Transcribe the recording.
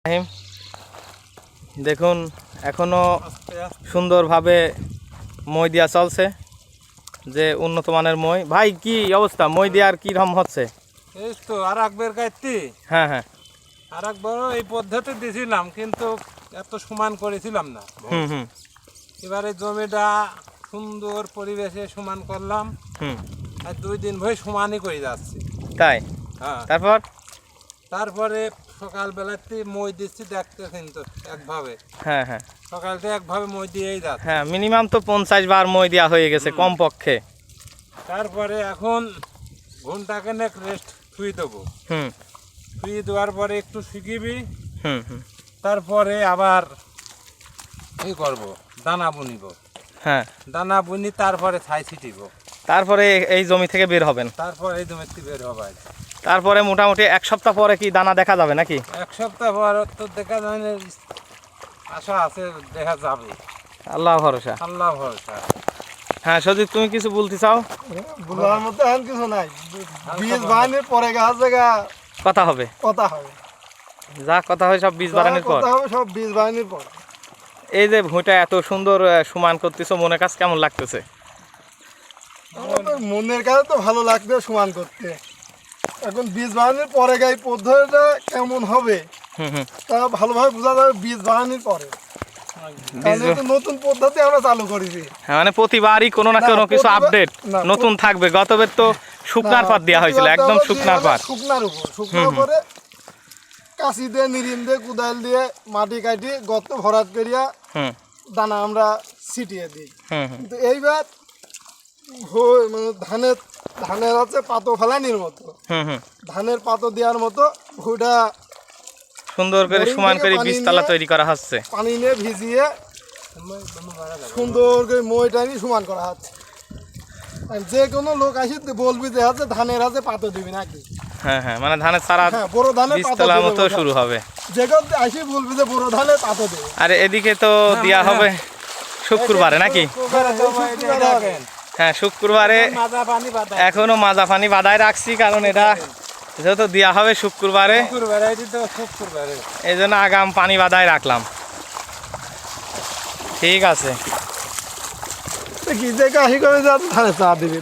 রহিম, দেখুন এখনো সুন্দরভাবে মই দিয়া চলছে, যে উন্নত মানের মই। ভাই কি অবস্থা, মই দেওয়ার কি রকম হচ্ছে? এই তো আর একবার গাইতি, হ্যাঁ হ্যাঁ, আর একবারও এই পদ্ধতি দিয়েছিলাম, কিন্তু এত সমান করেছিলাম না। হুম হুম এবারে জমিটা সুন্দর পরিবেশে সমান করলাম, হুম, আর 2 দিন ভরে সমানই করে যাচ্ছি। তাই? হ্যাঁ, তারপরে সকালবেলাতে মই দিচ্ছি, দেখতেছেন তো একভাবে। হ্যাঁ হ্যাঁ সকালতে একভাবে মই দিয়েই যাচ্ছে। হ্যাঁ, মিনিমাম তো 50 বার মই দেওয়া হয়ে গেছে কমপক্ষে। তারপরে এখন ঘন্টাকে রেস্ট শুয়ে দেবো। হুম শুয়ে দেওয়ার পরে একটু শিখিবি, হুম হুম, তারপরে আবার এই করব, দানা বুনিব। হ্যাঁ, দানা বুনি তারপরে ছাই ছিটিব। তারপরে এই জমি থেকে বের হবেন। তারপর এই জমিতে বের হবে। তারপরে মোটামুটি 1 সপ্তাহ পরে কি দানা দেখা যাবে নাকি? 1 সপ্তাহ পর তো দেখা যায় না, আশা আছে, দেখা যাবে। আল্লাহ ভরসা। আল্লাহ ভরসা। হ্যাঁ সজিত, তুমি কিছু বলতে চাও? বলার মতো এখন কিছু নাই, বীজ বানানোর পরে গাছ জায়গা কথা হবে, কথা হবে, যা কথা হয় সব বীজ বানানোর পর। কথা হবে সব বীজ বানানোর পর। এই যে ভুঁইটা এত সুন্দর সমান করতেছো, মনের কাছে কেমন লাগতেছে? আমাদের মনের কাছে তো ভালো লাগবে সমান করতে। এখন বীজ বানানোর পরে গাই পদ্ধতিটা কেমন হবে হুম হুম, তা ভালোভাবে বোঝা যাবে বীজ বানানোর পরে। কারণ এটা নতুন পদ্ধতি আমরা চালু করেছি। হ্যাঁ, মানে প্রতিবারই কোনো না কোনো কিছু আপডেট নতুন থাকবে। গতবার তো শুকনার পাত দেওয়া হয়েছিল, একদম শুকনার পাত। শুকনার উপরে কাশি দিয়ে, নিরিম দিয়ে, কুদাল দিয়ে মাটি কাটি গর্ত ভরাট করিয়া হুম দানা আমরা ছিটিয়ে দিই। হুম হুম, কিন্তু এইবার মানে ধানের আছে পাতো ফেলানির মতো, হুম হুম, ধানের পাতো দেওয়ার মতো ভুঁটা সুন্দর করে সমান করে বীজতলা তৈরি করা হচ্ছে। পানি নিয়ে ভিজিয়ে সুন্দর করে মই টানি সমান করা হচ্ছে। আর যে কোনো লোক আসি বলবি যে আছে ধানের আছে পাতো দিবি নাকি। হ্যাঁ হ্যাঁ, মানে ধানের সারা হ্যাঁ, বড় ধানের পাতো বীজতলা মতো শুরু হবে। যে কেউ আসি বলবি যে বড় ধানের পাতো দেবে। আর এদিকে তো দেওয়া হবে শুক্রবারে নাকি? হ্যাঁ, শুক্রবারে এখনো মাজা পানি বাঁধায় রাখছি, কারণ এটা যেহেতু দেওয়া হবে শুক্রবারে, এই জন্য আগাম পানি বাঁধায় রাখলাম। ঠিক আছে, কি যে কাশি করে যাতে ধানের চা দিবি।